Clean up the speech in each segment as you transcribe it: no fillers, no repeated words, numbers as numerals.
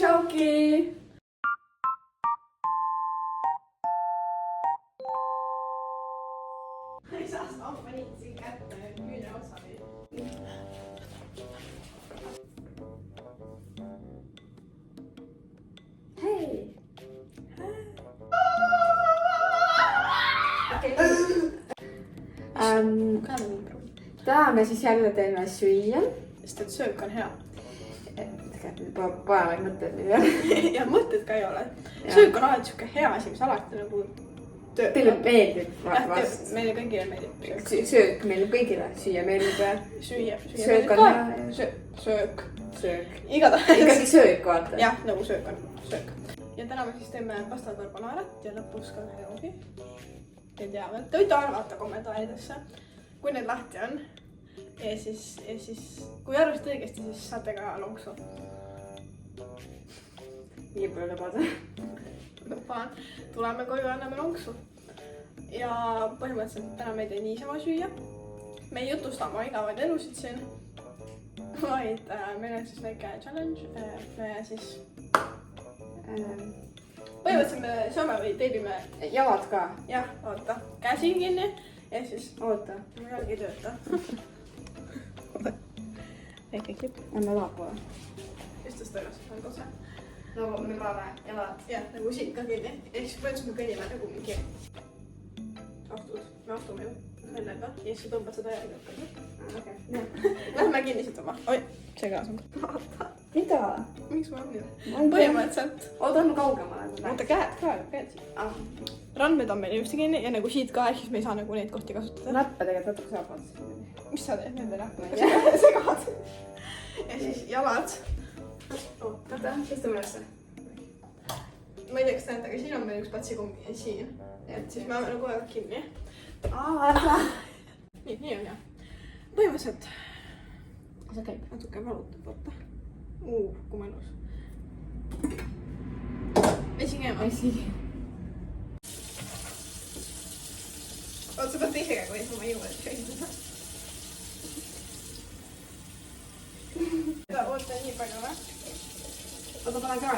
Tšauki! Ei saa saa, ma panin siin kätte küüne otsani. Hei! Täna me siis jälle teeme süüa. Sest et söök on hea. Tegelikult paremaid mõtteid meil ei ole. Ja mõtted ka ei ole. Söök on alati siuke hea asi, mis alati nagu töötab. Teile meeldib vast. Meile kõigile meeldib. Söök meile kõigile. Süüa meeldib. Süüa. Söök on hea. Söök. Igatahes. Ikkagi söök, vaata. Jah, nagu söök on. Söök. Ja täna me siis teeme pasta carbonaarat ja lõpus ka ühe joogi. Te teavad. Te võite arvata kommentaaridesse, kui need lahti on. Ja siis kui arvate õigesti, siis saate ka lonksu. Nii palju lubada. Lubaan. Tuleme koju ja anname lonksu. Ja põhimõtteliselt täna me ei tee niisama süüa. Me ei jutusta oma igavaid elusid siin. Vaid meil on siis väike challenge. Me siis põhimõtteliselt me saame või teebime Jalad ka. jah, oota, käsi kinni ja siis Oota. ma jalgi ei tööta. Väike klipp. Anna laapua. Istus tagasi, on kose. No me paneme jalad. Jah, nagu siin ka kinni. Ja siis põhimõtteliselt me kõnnime nagu mingi astud. Me astume ju sellega ja siis tõmbad seda jalga. Okei. Lähme kinni siitama. Oi, see kõlas on. Vaata. Mida? Miks ma nii? Põhimõtteliselt. Oota, on kaugemale. Oota, käed. Randmed on meil just kinni ja nagu siit ka, ehk siis me ei saa nagu neid kohti kasutada. Näppe tegelikult natuke saab vaata. Mis sa teed nende näppudega? Ma ei tea. Segad. Ja siis jalad. Oota, istume ülesse. Ma ei tea, kas te näete, aga siin on meil üks patsikummi siin. Et siis me oleme nagu aeg kinni. Ära. Nii on hea. Põhimõtteliselt See käib. natuke valutab, vaata. Kui mõnus. Vesi käima. Oot, sa pead ise käima, siis ma ei jõua, et käitada. Oota, nii palju või? Oota, panen ka.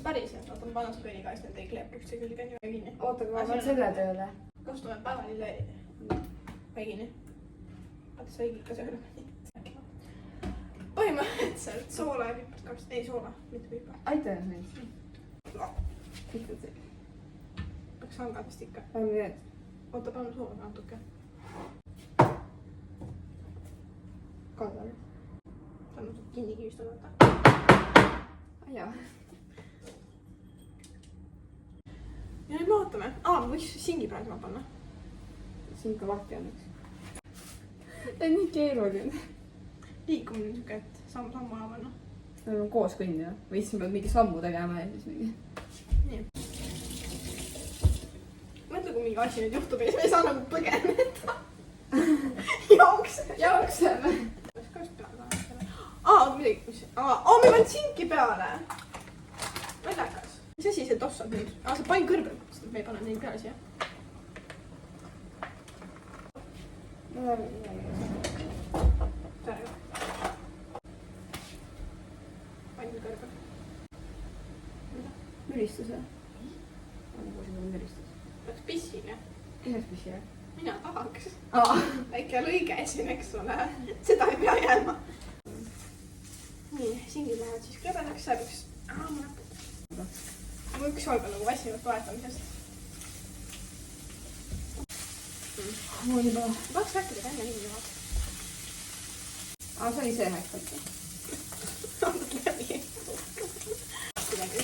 Päriselt, oota, ma panen kõini ka, siis need ei kleepu üldse külge nii väga kinni. Oota, kui ma panen selle tööle. Kas tuleb päevalille vägini? Vaata, sa õigid ka sööle. Põhimõtteliselt soola ja pipart kaks. Ei, soola, mitte pipart. Aita nüüd. Peaks sangad vist ikka. Paneme need. Oota, paneme soola natuke. Kaadal. Ta on natuke kinni kivistada, vaata. Jaa. Ja nüüd me ootame. Ma võiks singi praegu panna. Siin ka lahti on üks. See on nii keeruline. Liikumine on siuke, et sammu ajama. Me oleme koos kõndida. Või siis me peame mingi sammu tegema ja siis mingi. Nii. Mõtle, kui mingi asi nüüd juhtub ja siis me ei saa nagu põgeneda. Jookseme. Ka just peale taha. Oota midagi. Me pannud sinki peale. Mõtlekas. Mis asi see toss on nüüd? See pain kõrbel. Sest me ei pane neid peale siia. Pain kõrbel. Müristus või? Nagu see on müristus. Peaks pissile. Kuidas pissile? Mina tahaks. Väike lõige siin, eks ole. Seda ei pea jääma. Nii, singid lähevad siis krõbedaks. See peaks... Ma näpud. Ma üks olga nagu väsinud vahetamisest. Mul juba. Tahaks rääkida ka enne nii juba. See oli see häkselt. Andad läbi. Midagi.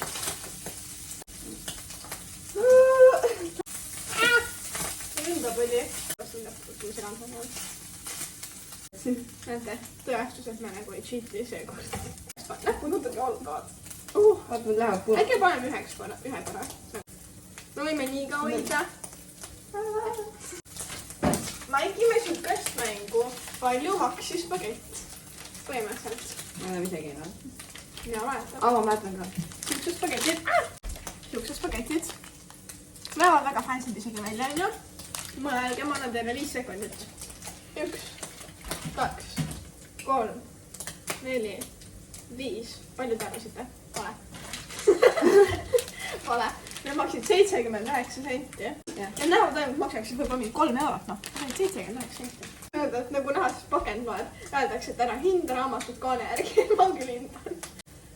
Ründab oli. Kas on täpselt, kui see randma on? Näete, tõestus, et me nagu ei cheat'i seekord. Näppu nutugi olgavad. Vaat nad lähevad puha. Äkki paneme ühe korra. Me võime nii ka hoida. Mängime sükast mängu. Palju maksis spagett. Põhimõtteliselt. Ma enam isegi ei näe. Mina mäletan. Ma mäletan ka. Siuksed spagetid. Näevad väga fancy'd isegi välja, on ju? Mõelge, ma annan teile 5 sekundit. 1, 2, 3, 4, 5. Palju te arvasite? Vale. Vale. Need maksid 79 senti. Ja näevad ainult maksaksid võib-olla mingi 3 eurot, noh. 79 senti. Öelda, et nagu näha siis pakendloed. Öeldakse, et ära hinda raamatut kaane järgi. Ma küll hindan.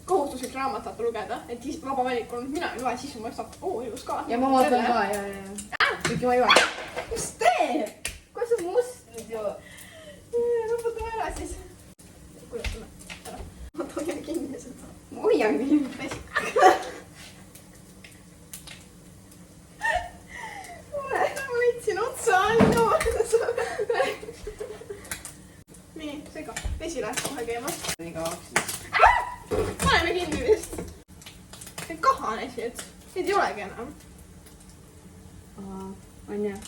Kohustuslik raamat saate lugeda, et vaba valik on, mina ei loe sisu, ma just vaatan, ilus ka. Ja ma vaatan ka, ja. Kuigi ma ei vaata. Mis teeb? Kuidas see must nüüd ju? Lõputame ära siis. Kujutame ära. Ma tohin kinni seda. Ma hoian kinni. Ma võtsin otsa ainult. Nii, sega. Vesi läheb kohe käima. Nii kauaks siis. Paneme kinni vist. Need kahanesid. Neid ei olegi enam. On jah.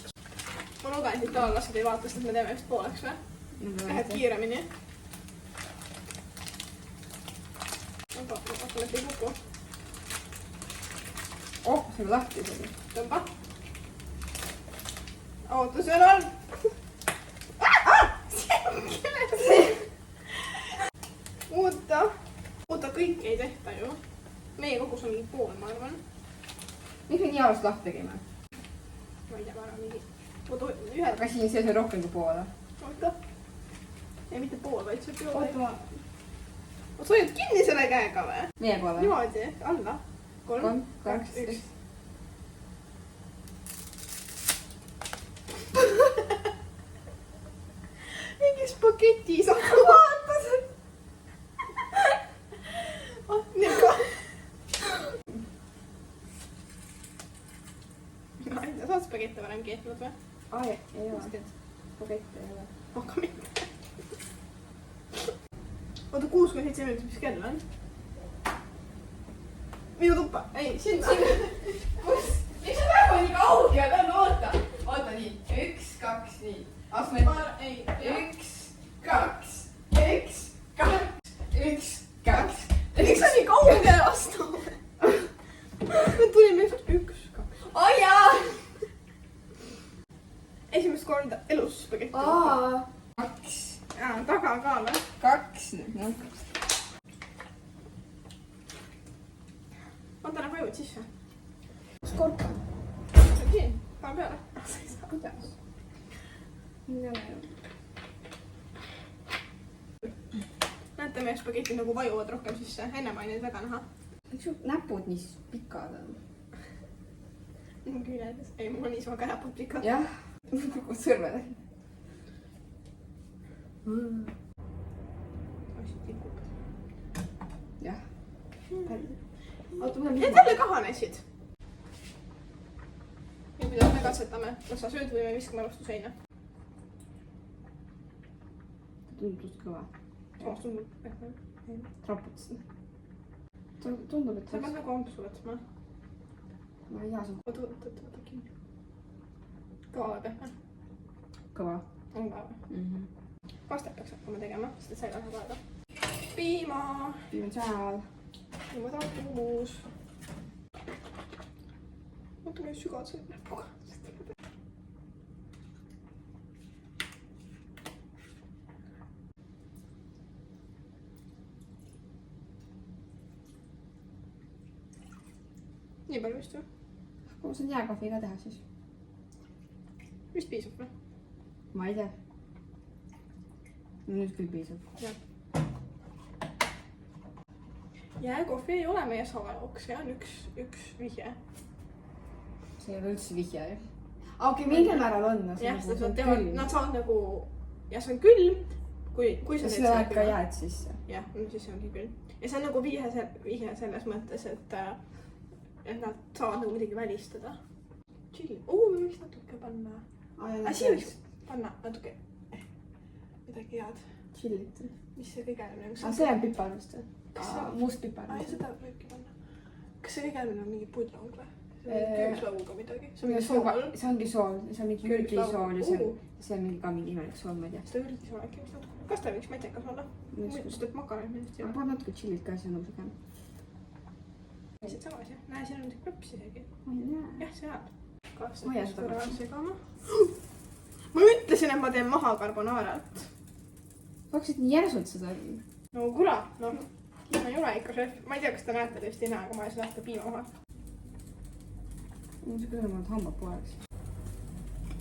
Ma lugen siit alla, kas te ei vaata, sest me teeme vist pooleks või? Läheb kiiremini. Ma vaatan, et ei kuku. Oh, see on lahti isegi. Tõmba. Oota, seal on. Oota, kõike ei tehta ju. Meie kogus on mingi pool, ma arvan. Miks me nii alust lahti tegime? Ma ei tea, ma arvan mingi. Oota, ühe. Aga siin sees on rohkem kui poole. Oota. Ei, mitte pool, vaid see pool. Oota ma... Oota, sa hoiad kinni selle käega või? Meie poole. Niimoodi, alla. 3, 2, 1. Mingis paketis on vaatasid. Nii ka. Ma ei tea, sa oled spagette varem keetnud või? Ai, ei ole. Pakette ei ole. Aga mitte. Oota, 67 minutit, mis kell on? Minu tuppa. Ei, sinna. Kus? Miks sa praegu nii kaugel on? Oota. Oota nii. 1, 2, nii. Asme. 1, 2, 1, 2, 1, 2. Miks sa nii kaugel vastu? Me tulime 1, 2. Ai jaa! Esimest korda elus spagetti. 2. Jaa, taga ka või? 2 nüüd, noh. Oota, näeb vajud sisse. Skorpa. Okei, pane peale. Sa ei saa. Kuidas? Ei ole ju. Näete, meie spagetid nagu vajuvad rohkem sisse. Enne ma ei neid väga näha. Miks su näpud nii pikad on? Mu küljedes. Ei, mul on niisama ka näpud pikad. Jah. Sõrmed. Asi tikub. Jah. Oota, mul on Need jälle kahanesid. Ja kuidas me katsetame? Kas sa sööd või me viskame vastu seina? Tundus kõva. Samas tundub. Traputasin. Tundub, et Sa pead nagu ampsu võtma. Ma ei tea su Oota kinni. Kõva või pehme? kõva. On ka või? Pastat peaks hakkama tegema, sest et sa ei taha aega. Piima. Piim on seal. Piima takus. Oota, ma ei sügavad selle näpuga. Nii palju vist või? Kui ma saan jääkahvi ka teha siis? Vist piisab või? Ma ei tea. Nüüd küll piisab. Jääkohvi ei ole meie salajook, see on üks vihje. See ei ole üldse vihje, jah? Okei, mingil määral on. Jah, nad saavad nagu... Ja see on külm, kui sa teed seda ka jääd sisse. Jah, siis see ongi külm. Ja see on nagu vihje selles mõttes, et nad saavad nagu midagi välistada. Chill. Me võiks natuke panna... Asi võiks panna natuke midagi head. Chillit. Mis see kõige äärmine? See on pipar vist või? Must pipar. Seda võibki panna. Kas see kõige äärmine on mingi pudlong või? See on küüslauguga midagi. See on mingi sool. See ongi sool. See on mingi ürgisool ja see on mingi ka mingi imelik sool, ma ei tea. Seda ürgisool äkki vist natuke. Kas ta võiks matjakas olla? Sest et makaron millest ei ole. Pane natuke chillit ka, see on nõus ägem. Lihtsalt samas jah. Näe, siin on nüüd klõps isegi. Ma ei näe. Jah, see jääb. Ma jään seda klõpsi segama. Ma ütlesin, et ma teen maha carbonaarat. Hakkasid nii järsult seda. No kurat, noh. ma ei ole ikka šef. Ma ei tea, kas te näete, te vist ei näe, aga ma ajasin lahti piima maha. Mul see küll mõned hambad pooleks.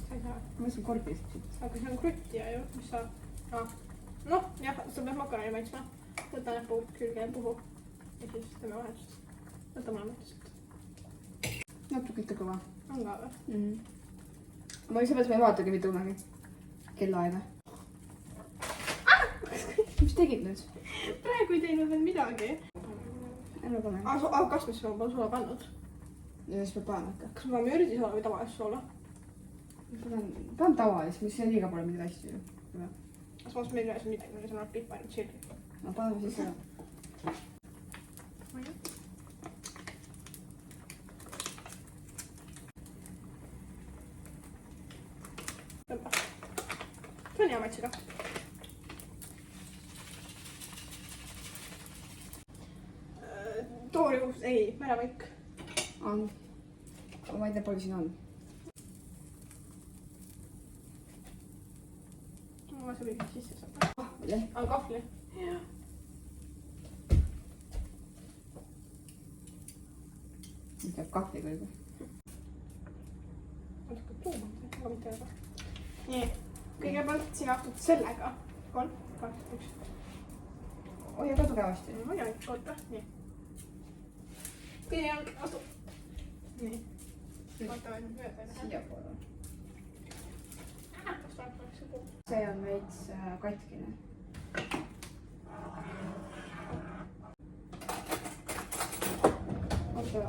Sa ei saa. Ma mõtlesin korpist. Aga see on kruttija ju, mis sa... Noh, jah, sa pead makaroni maitsma. Võta näppu külge ja puhu. Ja siis teeme vahetust. Võta mulle mõttest. Natuke ikka kõva. On ka või? Ma sellepärast ma ei vaatagi mitte kunagi kellaaega. Mis tegid nüüd? Praegu ei teinud veel midagi. Ära pane. Aga kas mis ma sulla pannud? Ja siis peab panema ikka. Kas ma peame ürdisoola või tavalist soola? Panen tavalist, mis see liiga pole mingeid asju ju. Kas ma meil ei ole siin midagi, meil on pihva ainult tšilli. No paneme siis seda. Tõmba. See on hea maitsega. Toorjuhus, ei, märemõik. On. Aga ma ei tea, palju siin on. Ma see võib sisse saada. Kahvli. On kahvli? Jah. Nüüd peab kahvliga juba. Natuke tuumad, aga mitte väga. Nii, kõigepealt sina astud sellega. 3, 2, 1. Hoia ka tugevasti. Hoia ikka, oota, nii. Kõige jalg, astu. Nii. Vaata, mööda. Siia poole. Kas ta oleks see pool? See on veits katkine. Oota.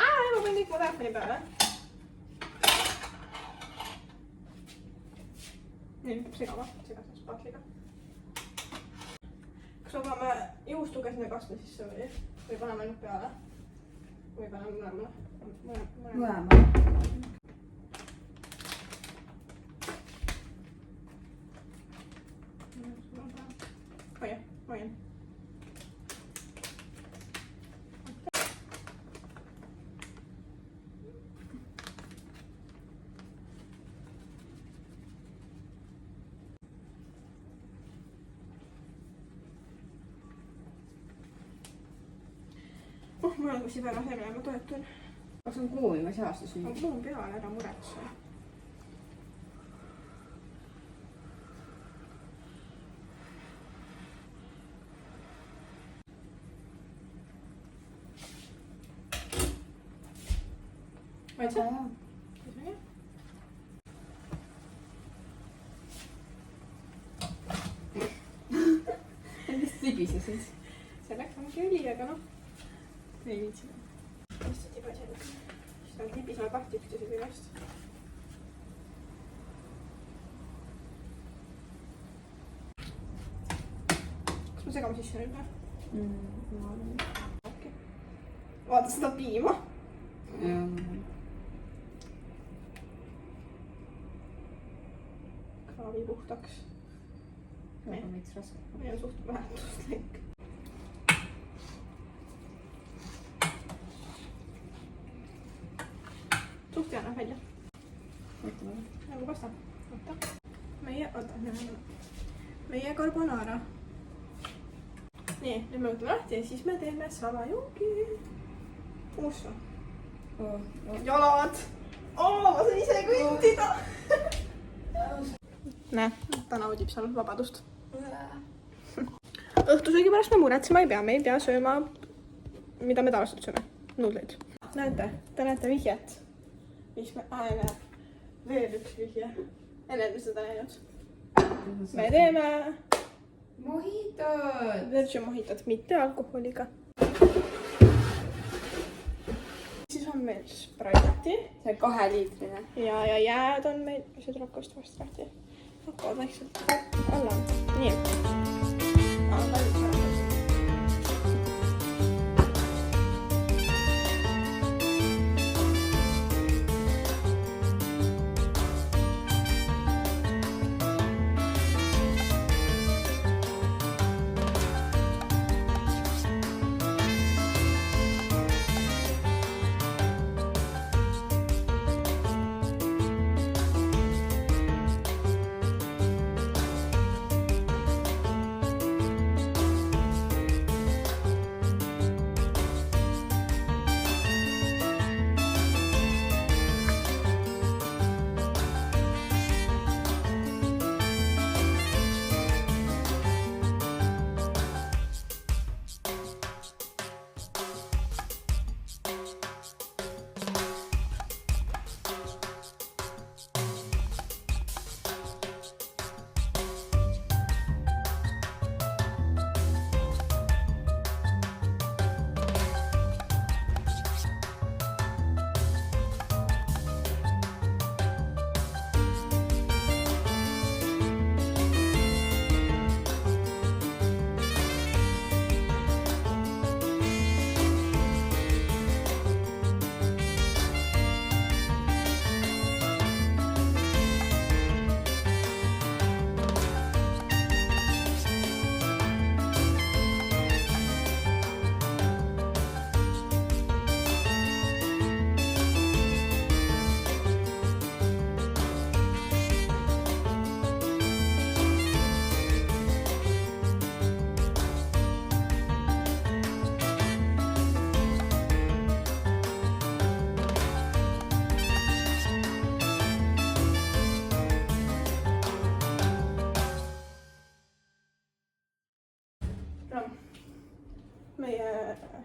Ma panin kõik mu telefoni peale. Nii, nüüd peab segama spatliga. Kas me paneme juustuga sinna kastme sisse või paneme ainult peale? Või paneme mõlemale? Mõlema. Hoian. Mul on kusi väga selle, ma toetun. Kas on kuumimas aastas On nüüd? kuum peal, ära muretse. Maitse? Mis libise siis? Selleks ongi õli, aga noh. Ei viitsi. Mis see tiba seal? Siis on tipis on kahti üksteise küljest. Kas me segame sisse nüüd või? Okay. Vaata seda piima. Kraavi puhtaks. See on veits raske. Meil on suht väärtuslik. Suht hea näeb välja. Nagu pasta. Oota. Meie carbonara. Nii, nüüd me võtame lahti ja siis me teeme salajuugi. Uus või? Jalad! Ma saan ise kõndida! Näe, ta naudib seal vabadust. Õhtusöögi pärast me muretsema ei pea, me ei pea sööma, mida me tavaliselt sööme. Nuudleid. Näete, te näete vihjet. Mis me... näe. Veel üks vihje. Enne me seda näinud. Me teeme... Mohitot! Virgin mohitot, mitte alkoholiga. Siis on meil Sprite'i. See 2-liitrine. Ja jääd on meil... See tuleb kast vast lahti. Hakkavad vaikselt alla. Nii.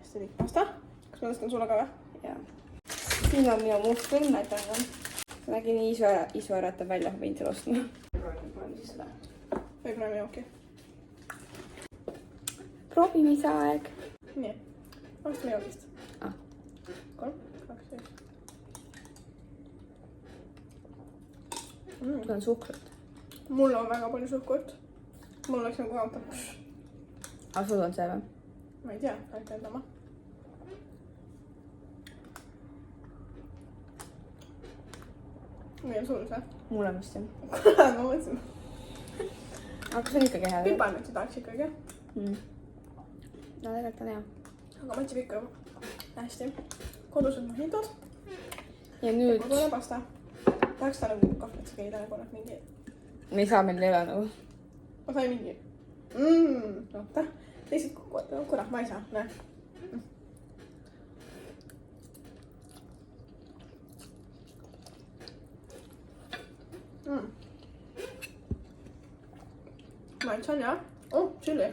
hästi pikk pasta. Kas ma tõstan sulle ka või? ja siin on minu must õnn, näitan. See nägi nii isu äratab välja, võin selle ostma. Proovime siis seda. Võib-olla on okei. Proovimisaeg. Nii, alustame joogist. 3, 2, 1. Sul on suhkrut. Mul on väga palju suhkurt. Mul oleks nagu kaotab. Aga sul on see või? Ma ei tea, peab ütlema. Meil on sul see? Mul on vist jah. Kuule, ma mõtlesin. Aga see on ikkagi hea. Piparmütsi tahaks ikkagi. No tegelikult on hea. Aga mõtleb ikka hästi. Kodused mojitos. Ja nüüd... Kodune pasta. Tahaks ta nagu kahvlit keida nagu mingi... Me ei saa meil ei ole nagu. Ma sain mingi... Oota. Lihtsalt kurat, ma ei saa. Näe. Maitse on jah. Chili.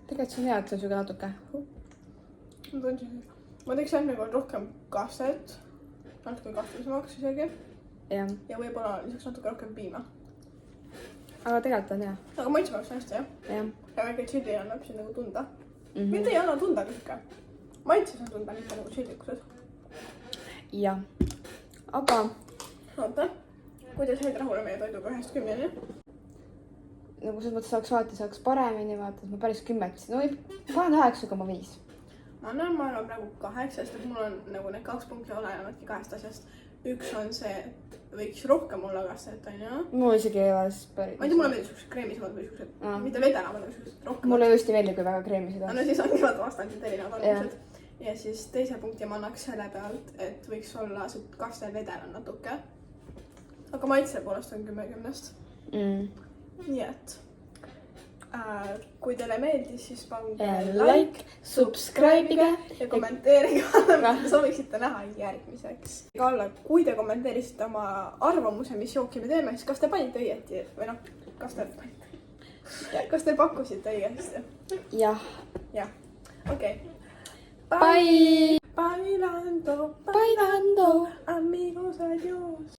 Tegelikult see on hea, et see on süga natuke. Ma teeks järgmine rohkem kastet. Natuke kastlisemaks isegi. Jah. Ja võib-olla lisaks natuke rohkem piima. Aga tegelikult on hea. Aga maitse oleks hästi jah. Jah. Ja väike chili annab siin nagu tunda. Mitte ei anna tunda kõik. Maitses on tunda, mitte nagu chilikuses. Jah. Aga... Oota. Kuidas häid rahule meie toiduga 1-10-ni? Nagu selles mõttes saaks alati saaks paremini vaata, et ma päris 10 ütlesin. No panen 9,5. Ma annan, ma arvan praegu 8, sest mul on nagu need 2 punkti olenevadki 2 asjast. Üks on see, et võiks rohkem olla kastet, on ju? Mul isegi ei ole päris... Ma ei tea, mulle meeldib sellised kreemisemad või sellised, mitte vedelamad, aga sellised rohkem. Mulle just ei meeldi, kui väga kreemised on. No siis ongi vaata vastandid erinevad arvamused. Ja siis teise punkti ma annaks selle pealt, et võiks olla see kaste vedel on natuke. Aga maitse poolest on 10-10-st. Nii et kui teile meeldis, siis pange like, subscribe'ige ja kommenteerige, mida sooviksite näha järgmiseks. Alla, kui te kommenteerisite oma arvamuse, mis jooki me teeme, siis kas te panite õieti või noh, kas te pakkusite õigesti? Jah. Jah, okei. Bye! Bailando, Bailando! amigos, adios!